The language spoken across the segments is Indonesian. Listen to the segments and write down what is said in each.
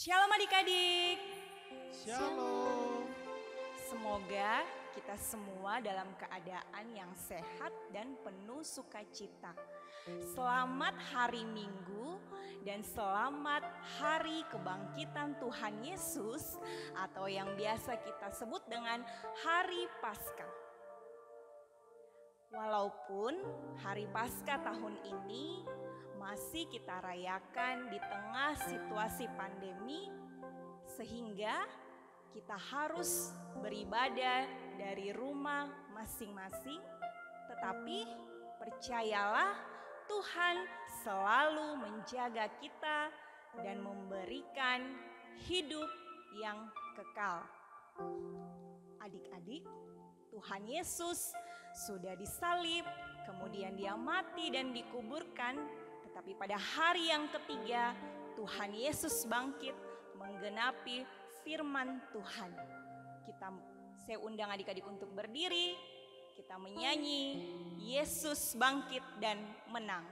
Shalom adik-adik. Shalom. Semoga kita semua dalam keadaan yang sehat dan penuh sukacita. Selamat hari Minggu dan selamat hari kebangkitan Tuhan Yesus atau yang biasa kita sebut dengan Hari Paskah. Walaupun Hari Paskah tahun ini masih kita rayakan di tengah situasi pandemi, sehingga kita harus beribadah dari rumah masing-masing. Tetapi percayalah, Tuhan selalu menjaga kita dan memberikan hidup yang kekal. Adik-adik, Tuhan Yesus sudah disalib, kemudian Dia mati dan dikuburkan. Tetapi pada hari yang ketiga, Tuhan Yesus bangkit menggenapi firman Tuhan. Saya undang adik-adik untuk berdiri. Kita menyanyi Yesus bangkit dan menang.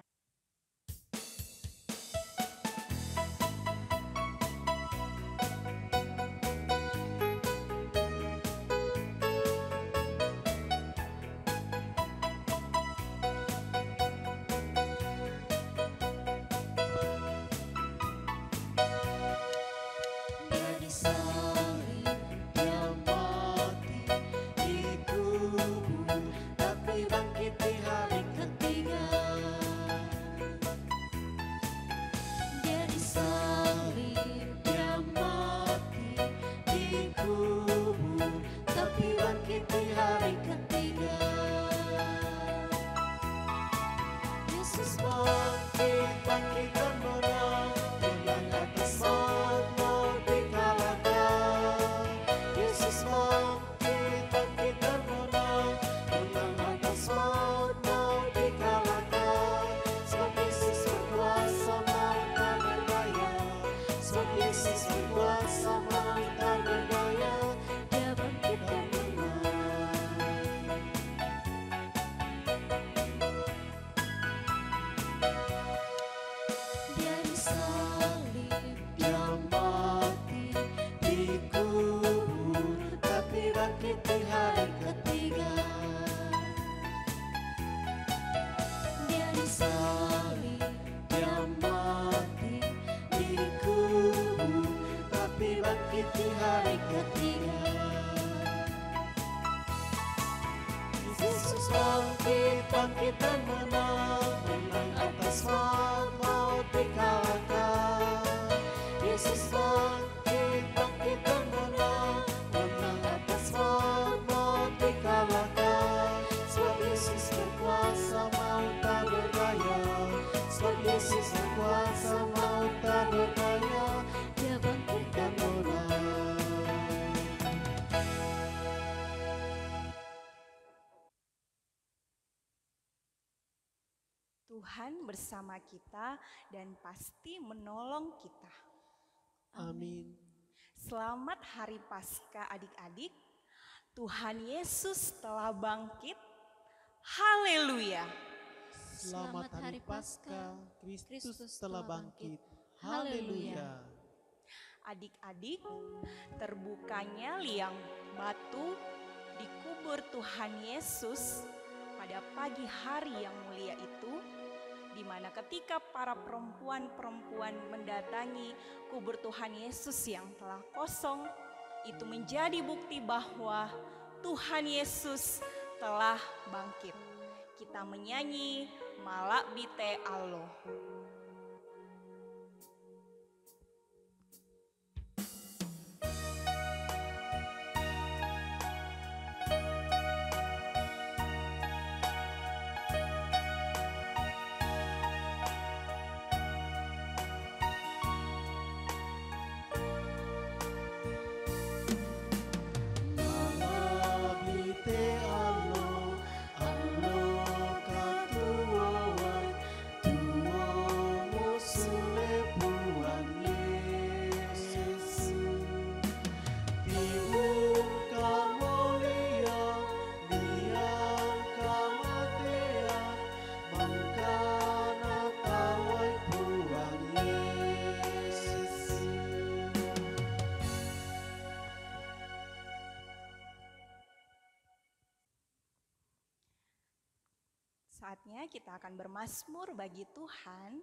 Tuhan bersama kita dan pasti menolong kita. Amin. Selamat Hari Paskah adik-adik. Tuhan Yesus telah bangkit. Haleluya. Selamat Hari Paskah, Kristus telah bangkit. Haleluya. Adik-adik, terbukanya liang batu di kubur Tuhan Yesus pada pagi hari yang mulia itu, di mana ketika para perempuan-perempuan mendatangi kubur Tuhan Yesus yang telah kosong, itu menjadi bukti bahwa Tuhan Yesus telah bangkit. Kita menyanyi Malak Bite Allo. Allo, allo katuoan, tuo Saatnya kita akan bermazmur bagi Tuhan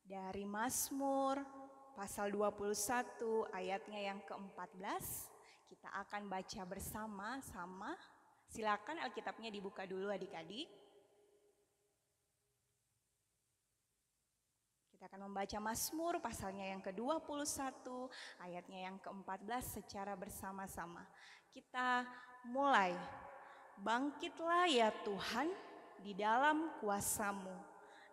dari Mazmur pasal 21 ayatnya yang ke-14. Kita akan baca bersama-sama. Silakan Alkitabnya dibuka dulu adik-adik. Kita akan membaca Mazmur pasalnya yang ke-21 ayatnya yang ke-14 secara bersama-sama. Kita mulai. Bangkitlah ya Tuhan di dalam kuasa-Mu.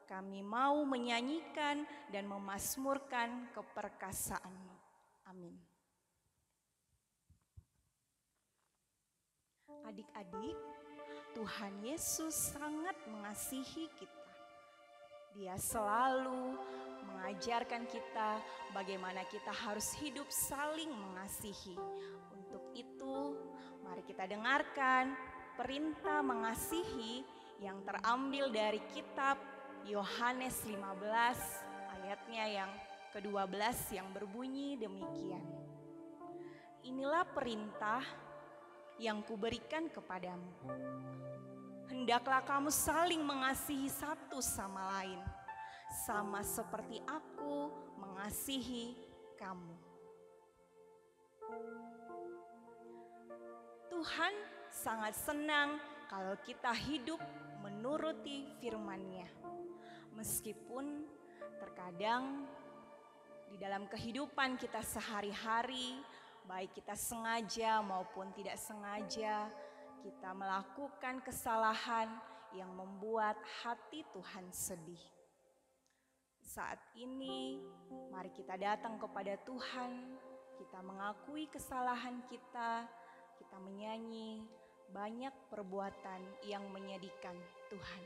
Kami mau menyanyikan dan memazmurkan keperkasaan-Mu. Amin. Adik-adik, Tuhan Yesus sangat mengasihi kita. Dia selalu mengajarkan kita bagaimana kita harus hidup saling mengasihi. Untuk itu, mari kita dengarkan perintah mengasihi yang terambil dari kitab Yohanes 15 ayatnya yang ke-12 yang berbunyi demikian. Inilah perintah yang kuberikan kepadamu. Hendaklah kamu saling mengasihi satu sama lain, sama seperti aku mengasihi kamu. Tuhan sangat senang kalau kita hidup menuruti firman-Nya. Meskipun terkadang di dalam kehidupan kita sehari-hari, baik kita sengaja maupun tidak sengaja, kita melakukan kesalahan yang membuat hati Tuhan sedih. Saat ini, mari kita datang kepada Tuhan, kita mengakui kesalahan kita menyanyi banyak perbuatan yang menyedihkan Tuhan.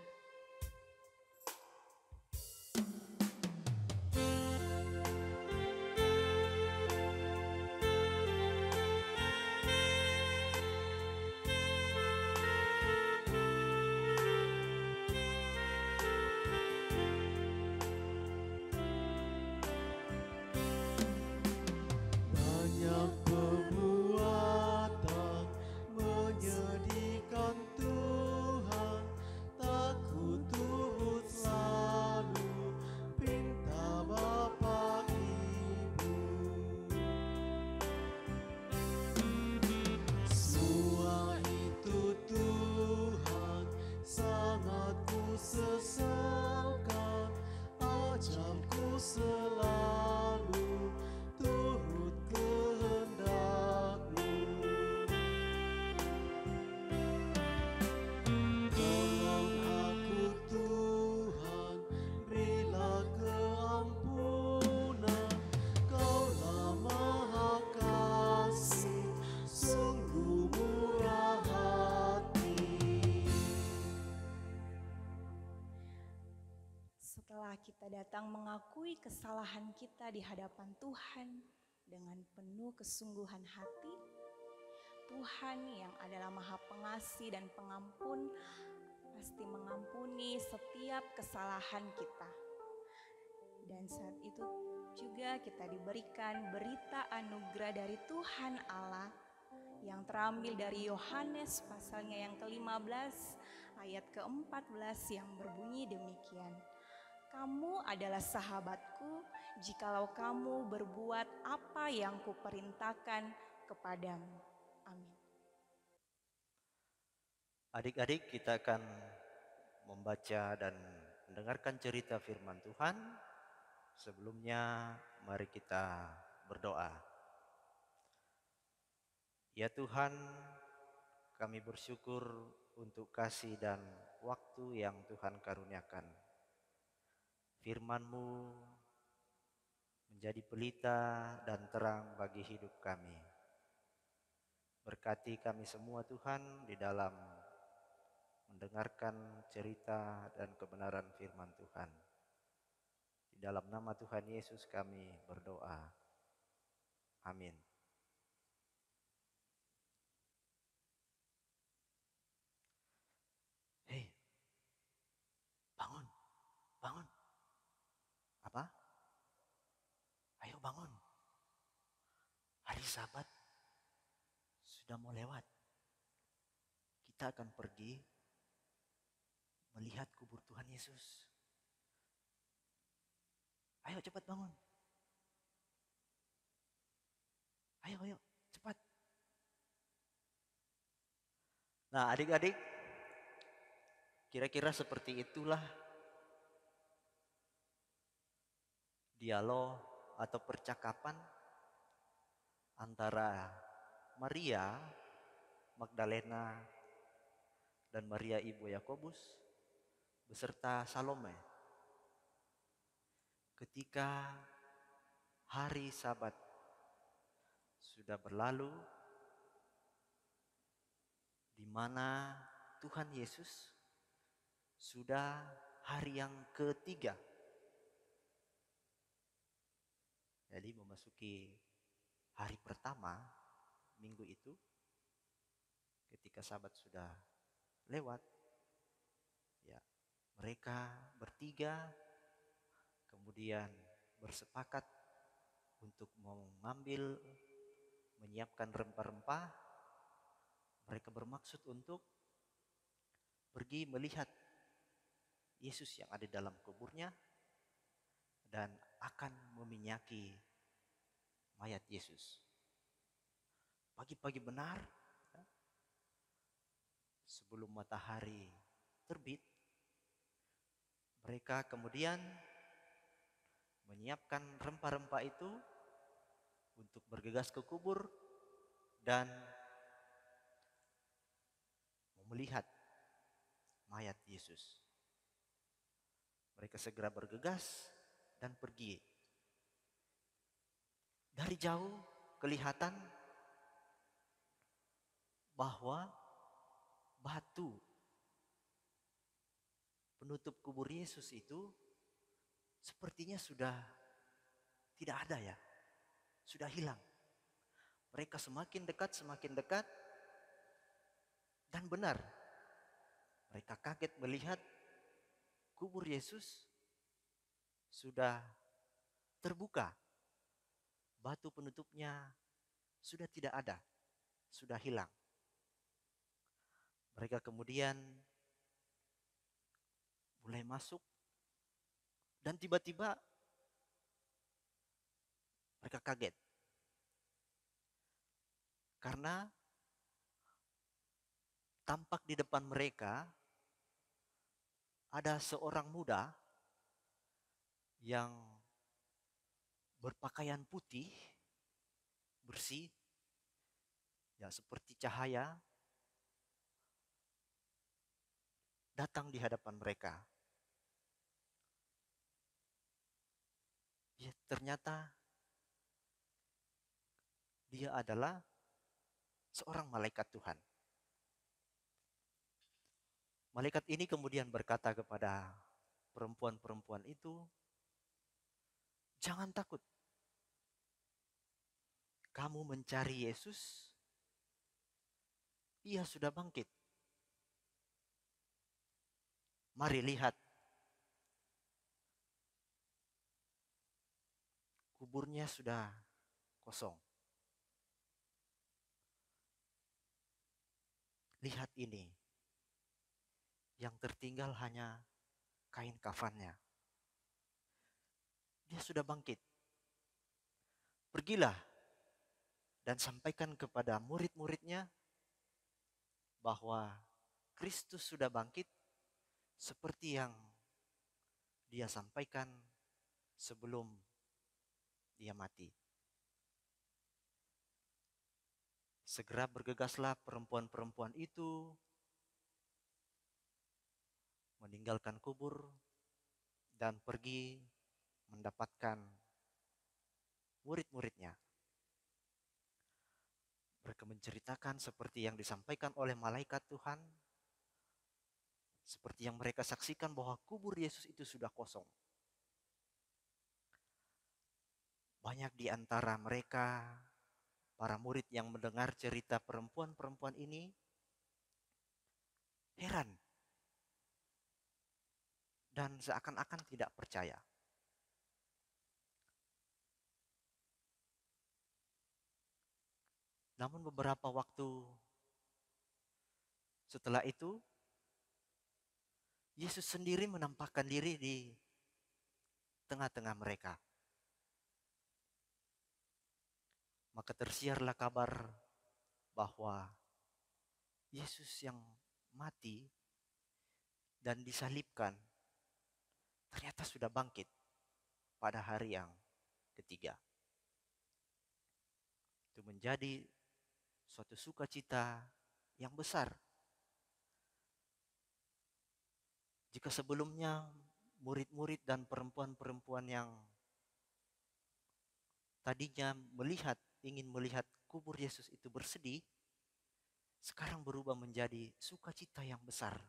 Setelah kita datang mengakui kesalahan kita di hadapan Tuhan dengan penuh kesungguhan hati, Tuhan yang adalah Maha Pengasih dan Pengampun pasti mengampuni setiap kesalahan kita. Dan saat itu juga kita diberikan berita anugerah dari Tuhan Allah yang terambil dari Yohanes pasalnya yang ke-15 ayat ke-14 yang berbunyi demikian. Kamu adalah sahabatku jikalau kamu berbuat apa yang kuperintahkan kepadamu. Amin. Adik-adik, kita akan membaca dan mendengarkan cerita firman Tuhan. Sebelumnya mari kita berdoa. Ya Tuhan, kami bersyukur untuk kasih dan waktu yang Tuhan karuniakan. Firman-Mu menjadi pelita dan terang bagi hidup kami. Berkati kami semua Tuhan di dalam mendengarkan cerita dan kebenaran firman Tuhan. Di dalam nama Tuhan Yesus kami berdoa. Amin. Hei, bangun, bangun. Apa? Ayo bangun. Hari Sabat sudah mau lewat. Kita akan pergi melihat kubur Tuhan Yesus. Ayo cepat bangun. Ayo, cepat. Nah, adik-adik, kira-kira seperti itulah dialog atau percakapan antara Maria Magdalena dan Maria ibu Yakobus beserta Salome ketika hari Sabat sudah berlalu, di mana Tuhan Yesus sudah hari yang ketiga. Jadi memasuki hari pertama minggu itu, ketika Sabat sudah lewat, ya mereka bertiga kemudian bersepakat untuk menyiapkan rempah-rempah. Mereka bermaksud untuk pergi melihat Yesus yang ada dalam kuburnya dan akan meminyaki mayat Yesus. Pagi-pagi benar, sebelum matahari terbit, mereka kemudian menyiapkan rempah-rempah itu untuk bergegas ke kubur dan melihat mayat Yesus. Mereka segera bergegas dan pergi. Dari jauh kelihatan bahwa batu penutup kubur Yesus itu sepertinya sudah tidak ada ya, sudah hilang. Mereka semakin dekat, dan benar, mereka kaget melihat kubur Yesus sudah terbuka. Batu penutupnya sudah tidak ada, sudah hilang. Mereka kemudian mulai masuk dan tiba-tiba mereka kaget. Karena tampak di depan mereka ada seorang muda yang berpakaian putih, bersih, ya seperti cahaya, datang di hadapan mereka. Ya, ternyata dia adalah seorang malaikat Tuhan. Malaikat ini kemudian berkata kepada perempuan-perempuan itu, "Jangan takut. Kamu mencari Yesus, Ia sudah bangkit. Mari lihat. Kuburnya sudah kosong. Lihat ini. Yang tertinggal hanya kain kafannya. Dia sudah bangkit. Pergilah dan sampaikan kepada murid-muridnya bahwa Kristus sudah bangkit seperti yang dia sampaikan sebelum dia mati." Segera bergegaslah perempuan-perempuan itu meninggalkan kubur dan pergi mendapatkan murid-muridnya. Mereka menceritakan seperti yang disampaikan oleh malaikat Tuhan, seperti yang mereka saksikan bahwa kubur Yesus itu sudah kosong. Banyak di antara mereka, para murid yang mendengar cerita perempuan-perempuan ini, heran dan seakan-akan tidak percaya. Namun beberapa waktu setelah itu, Yesus sendiri menampakkan diri di tengah-tengah mereka. Maka tersiarlah kabar bahwa Yesus yang mati dan disalibkan ternyata sudah bangkit pada hari yang ketiga. Itu menjadi suatu sukacita yang besar. Jika sebelumnya murid-murid dan perempuan-perempuan yang tadinya ingin melihat kubur Yesus itu bersedih, sekarang berubah menjadi sukacita yang besar.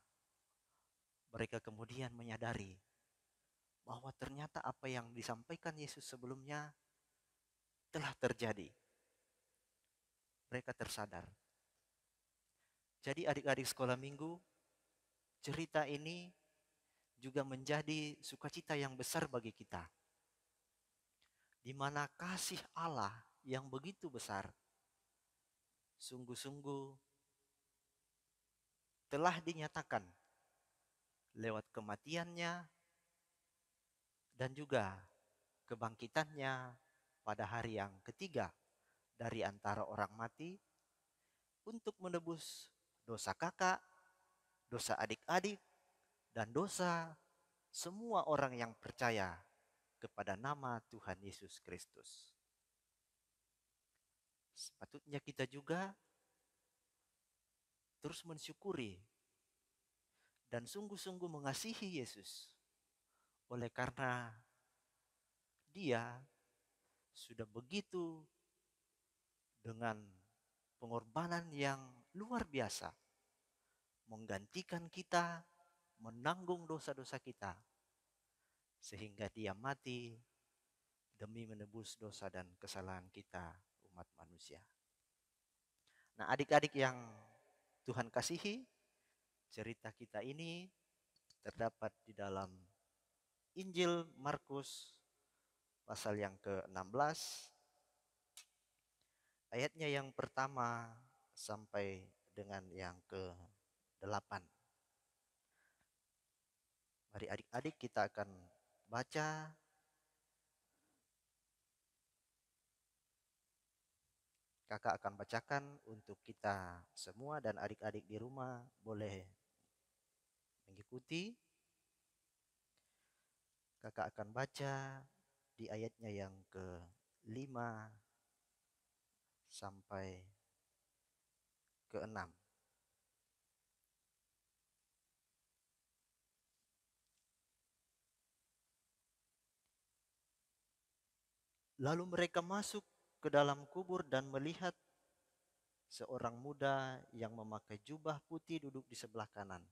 Mereka kemudian menyadari bahwa ternyata apa yang disampaikan Yesus sebelumnya telah terjadi. Mereka tersadar. Jadi adik-adik sekolah minggu, cerita ini juga menjadi sukacita yang besar bagi kita. Di mana kasih Allah yang begitu besar sungguh-sungguh telah dinyatakan lewat kematiannya dan juga kebangkitannya pada hari yang ketiga dari antara orang mati untuk menebus dosa kakak, dosa adik-adik, dan dosa semua orang yang percaya kepada nama Tuhan Yesus Kristus. Sepatutnya kita juga terus mensyukuri dan sungguh-sungguh mengasihi Yesus oleh karena Dia sudah begitu dengan pengorbanan yang luar biasa menggantikan kita, menanggung dosa-dosa kita, sehingga Dia mati demi menebus dosa dan kesalahan kita umat manusia. Nah, adik-adik yang Tuhan kasihi, cerita kita ini terdapat di dalam Injil Markus pasal yang ke-16, ayatnya yang pertama sampai dengan yang ke-8. Mari adik-adik kita akan baca. Kakak akan bacakan untuk kita semua dan adik-adik di rumah boleh mengikuti. Kakak akan baca di ayatnya yang ke-5 sampai ke-6. Lalu mereka masuk ke dalam kubur dan melihat seorang muda yang memakai jubah putih duduk di sebelah kanan.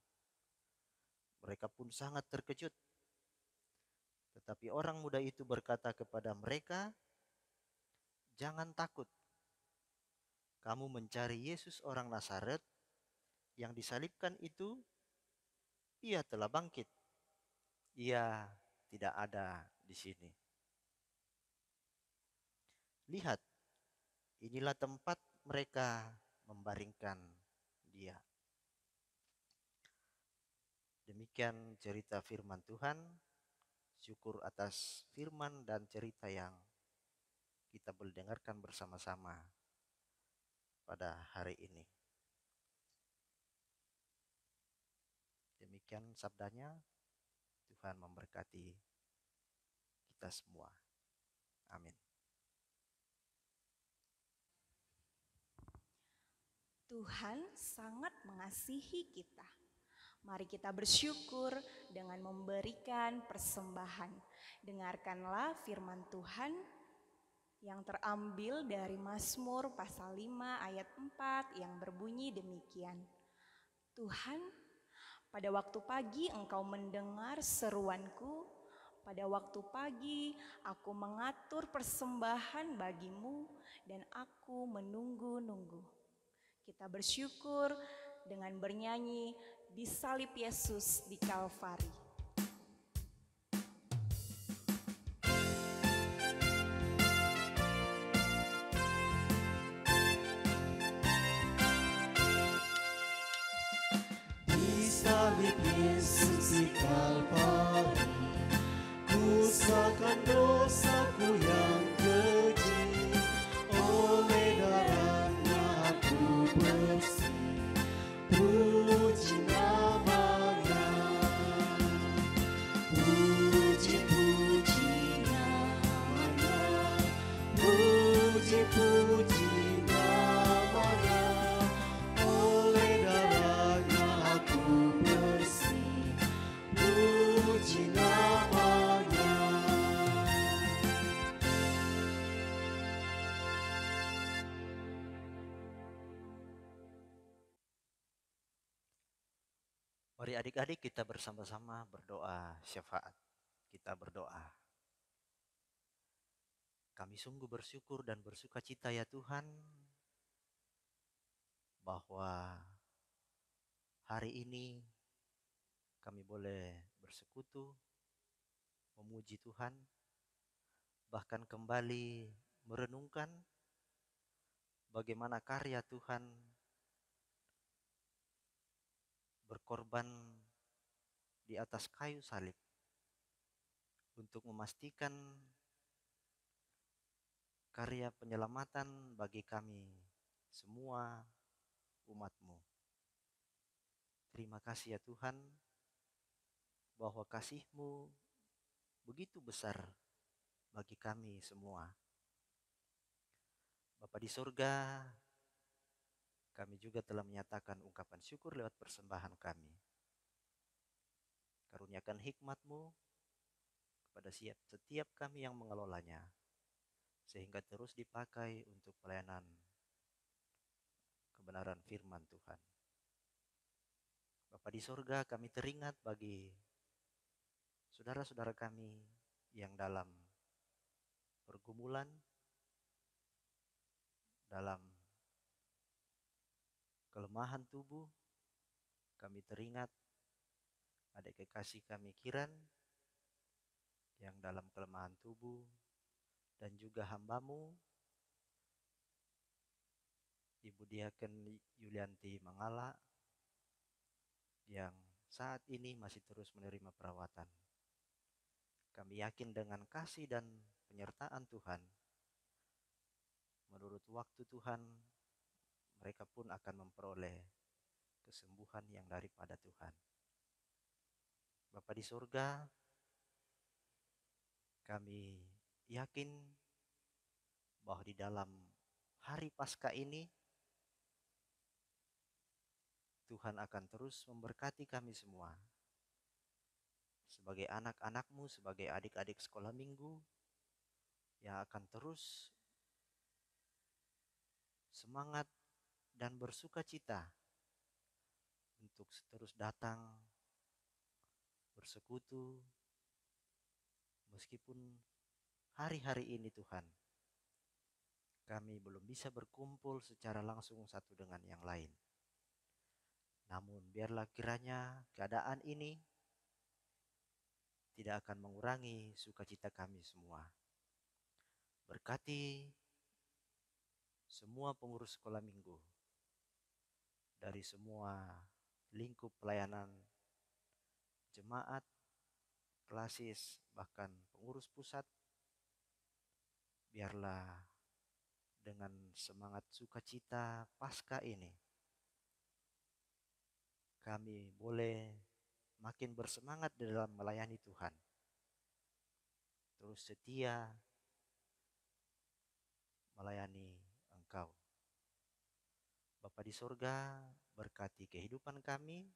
Mereka pun sangat terkejut. Tetapi orang muda itu berkata kepada mereka, "Jangan takut. Kamu mencari Yesus orang Nazaret yang disalibkan itu. Ia telah bangkit. Ia tidak ada di sini. Lihat, inilah tempat mereka membaringkan Dia." Demikian cerita firman Tuhan. Syukur atas firman dan cerita yang kita boleh dengarkan bersama-sama pada hari ini. Demikian sabdanya. Tuhan memberkati kita semua. Amin. Tuhan sangat mengasihi kita. Mari kita bersyukur dengan memberikan persembahan. Dengarkanlah firman Tuhan yang terambil dari Mazmur pasal 5 ayat 4 yang berbunyi demikian. Tuhan, pada waktu pagi Engkau mendengar seruanku, pada waktu pagi aku mengatur persembahan bagimu dan aku menunggu-nunggu. Kita bersyukur dengan bernyanyi di salib Yesus di Kalvari. Di salib Yesus kursi Kalvari, kusahkan dosaku yang keji, oleh darahnya aku bersih, puji namanya, puji-puji namanya, puji-puji namanya, oleh darahnya aku bersih, puji namanya. Mari adik-adik kita bersama-sama berdoa syafaat. Kita berdoa. Kami sungguh bersyukur dan bersuka cita ya Tuhan, bahwa hari ini kami boleh bersekutu, memuji Tuhan, bahkan kembali merenungkan bagaimana karya Tuhan berkorban di atas kayu salib untuk memastikan karya penyelamatan bagi kami semua umat-Mu. Terima kasih ya Tuhan, bahwa kasih-Mu begitu besar bagi kami semua. Bapa di surga, kami juga telah menyatakan ungkapan syukur lewat persembahan kami. Karuniakan hikmat-Mu kepada setiap kami yang mengelolanya, sehingga terus dipakai untuk pelayanan kebenaran firman Tuhan. Bapa di surga, kami teringat bagi saudara-saudara kami yang dalam pergumulan, dalam kelemahan tubuh. Kami teringat adik kekasih kami Kiran yang dalam kelemahan tubuh, dan juga hamba-Mu Ibu Diaken Yulianti Mangala yang saat ini masih terus menerima perawatan. Kami yakin dengan kasih dan penyertaan Tuhan, menurut waktu Tuhan, mereka pun akan memperoleh kesembuhan yang daripada Tuhan. Bapa di surga, kami yakin bahwa di dalam hari Paskah ini Tuhan akan terus memberkati kami semua sebagai anak-anak-Mu, sebagai adik-adik sekolah minggu yang akan terus semangat dan bersuka cita untuk terus datang bersekutu, meskipun hari-hari ini Tuhan kami belum bisa berkumpul secara langsung satu dengan yang lain. Namun biarlah kiranya keadaan ini tidak akan mengurangi sukacita kami semua. Berkati semua pengurus sekolah minggu dari semua lingkup pelayanan jemaat, klasis, bahkan pengurus pusat. Biarlah dengan semangat sukacita Paskah ini kami boleh makin bersemangat dalam melayani Tuhan, terus setia melayani Engkau. Bapa di surga, berkati kehidupan kami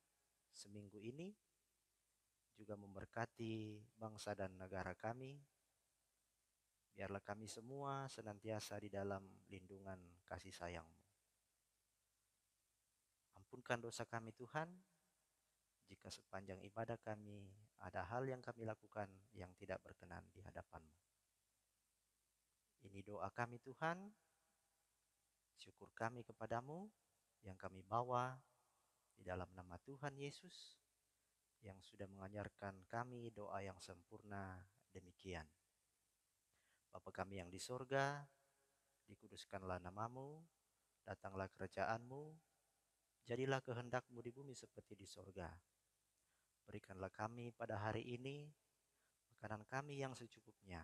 seminggu ini, juga memberkati bangsa dan negara kami. Biarlah kami semua senantiasa di dalam lindungan kasih sayang-Mu. Ampunkan dosa kami Tuhan, jika sepanjang ibadah kami ada hal yang kami lakukan yang tidak berkenan di hadapan-Mu. Ini doa kami Tuhan, syukur kami kepadamu yang kami bawa di dalam nama Tuhan Yesus yang sudah mengajarkan kami doa yang sempurna demikian. Bapa kami yang di sorga, dikuduskanlah namamu, datanglah kerajaanmu, jadilah kehendak-Mu di bumi seperti di sorga. Berikanlah kami pada hari ini makanan kami yang secukupnya,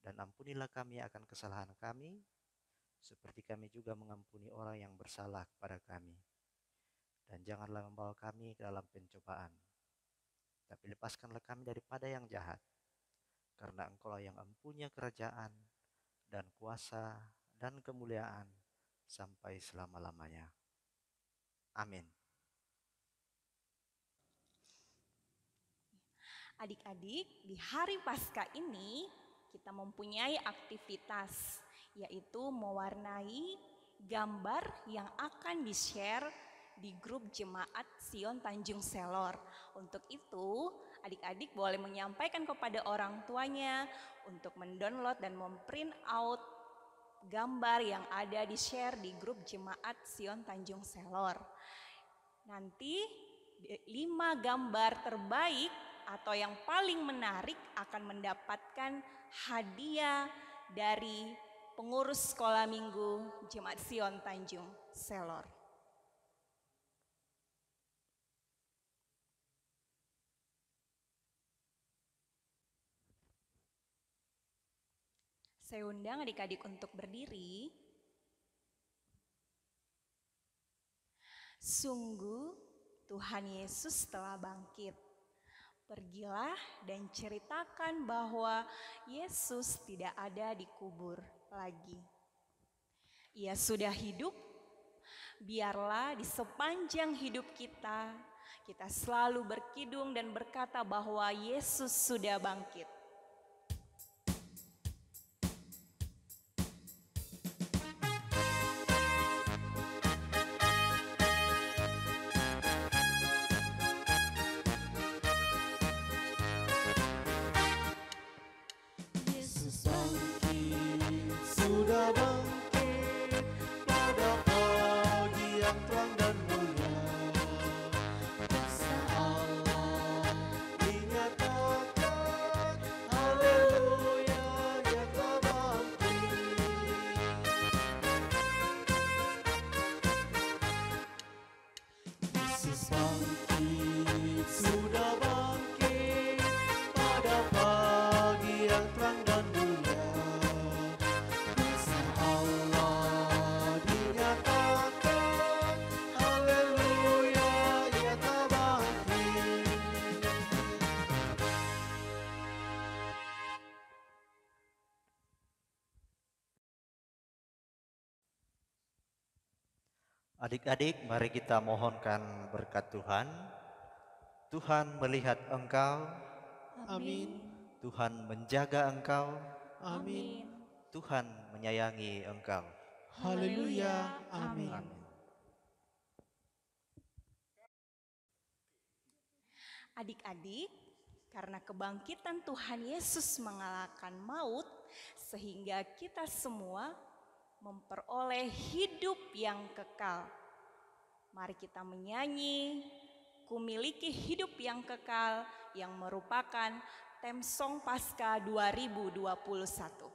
dan ampunilah kami akan kesalahan kami, seperti kami juga mengampuni orang yang bersalah kepada kami. Dan janganlah membawa kami ke dalam pencobaan, tapi lepaskanlah kami daripada yang jahat, karena Engkaulah yang mempunyai kerajaan dan kuasa dan kemuliaan sampai selama-lamanya. Amin. Adik-adik, di hari Paskah ini kita mempunyai aktivitas, yaitu mewarnai gambar yang akan di-share di grup Jemaat Sion Tanjung Selor. Untuk itu, adik-adik boleh menyampaikan kepada orang tuanya untuk mendownload dan memprint out gambar yang ada di-share di grup Jemaat Sion Tanjung Selor. Nanti 5 gambar terbaik atau yang paling menarik akan mendapatkan hadiah dari pengurus sekolah minggu Jemaat Sion Tanjung Selor. Saya undang adik-adik untuk berdiri. Sungguh Tuhan Yesus telah bangkit. Pergilah dan ceritakan bahwa Yesus tidak ada di kubur lagi. Ia sudah hidup. Biarlah di sepanjang hidup kita selalu berkidung dan berkata bahwa Yesus sudah bangkit. Sudah bangkit pada pagi yang terang dan mulia, kuasa Allah dinyatakan, haleluya, Dia telah bangkit. Yesus bangkit, sudah bangkit pada pagi yang terang dan mulia. Adik-adik, mari kita mohonkan berkat Tuhan. Tuhan melihat engkau, Amin. Tuhan menjaga engkau, Amin. Tuhan menyayangi engkau. Haleluya. Amin. Amin. Adik-adik, karena kebangkitan Tuhan Yesus mengalahkan maut, sehingga kita semua memperoleh hidup yang kekal. Mari kita menyanyi "Ku Miliki Hidup yang Kekal" yang merupakan theme song Paskah 2021.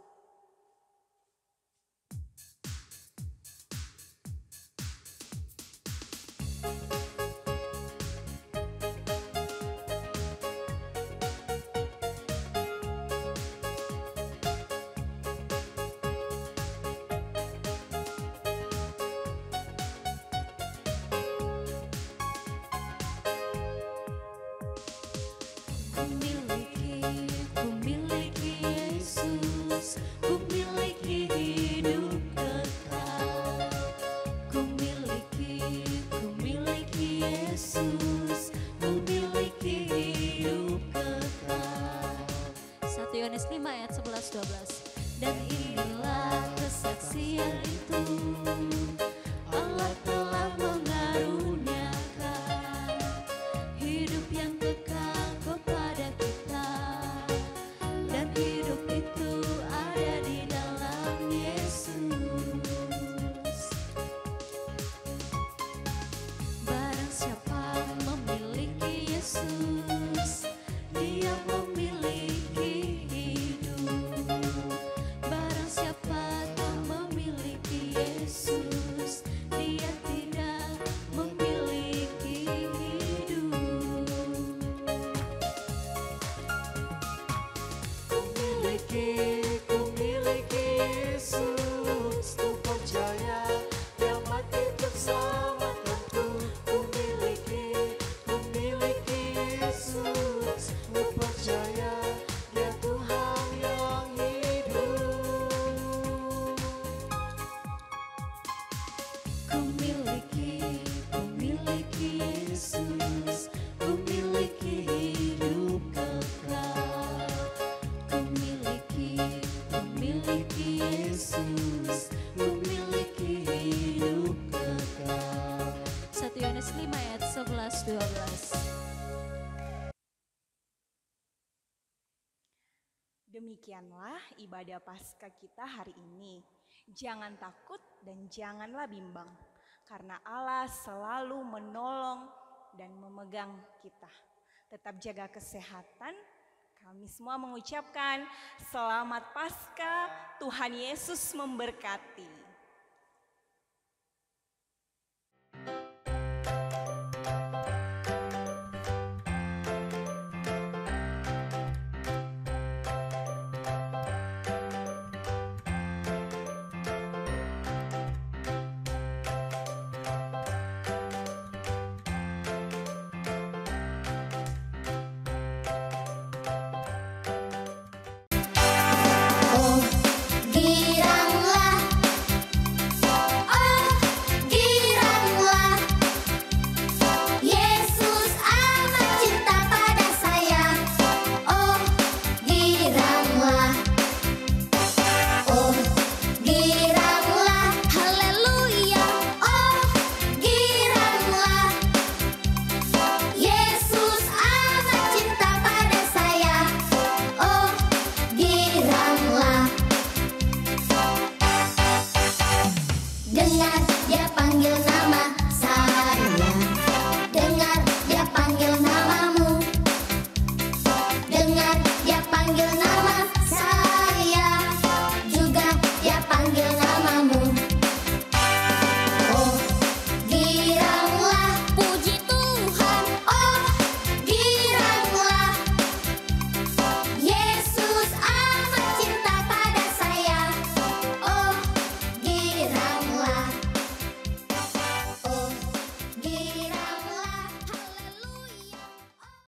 Ku miliki Yesus, ku miliki hidup kekal. Ku miliki Yesus, ku miliki hidup kekal. 1 Yohanes 5 ayat 11-12. Dan inilah kesaksian itu, Allah telah mengaruniakan hidup yang kekal kepada kita, dan hidup itu ada di dalam Yesus. Barang siapa memiliki Yesus, dia memiliki hidup. Barang siapa tak memiliki Yesus, Ku miliki Yesus, ku miliki hidup kekal. Ku miliki Yesus, ku miliki hidup kekal. 1 Yohanes 5 ayat 11-12. Demikianlah ibadah Paskah kita hari ini. Jangan takut dan janganlah bimbang, karena Allah selalu menolong dan memegang kita. Tetap jaga kesehatan. Kami semua mengucapkan selamat Paskah, Tuhan Yesus memberkati.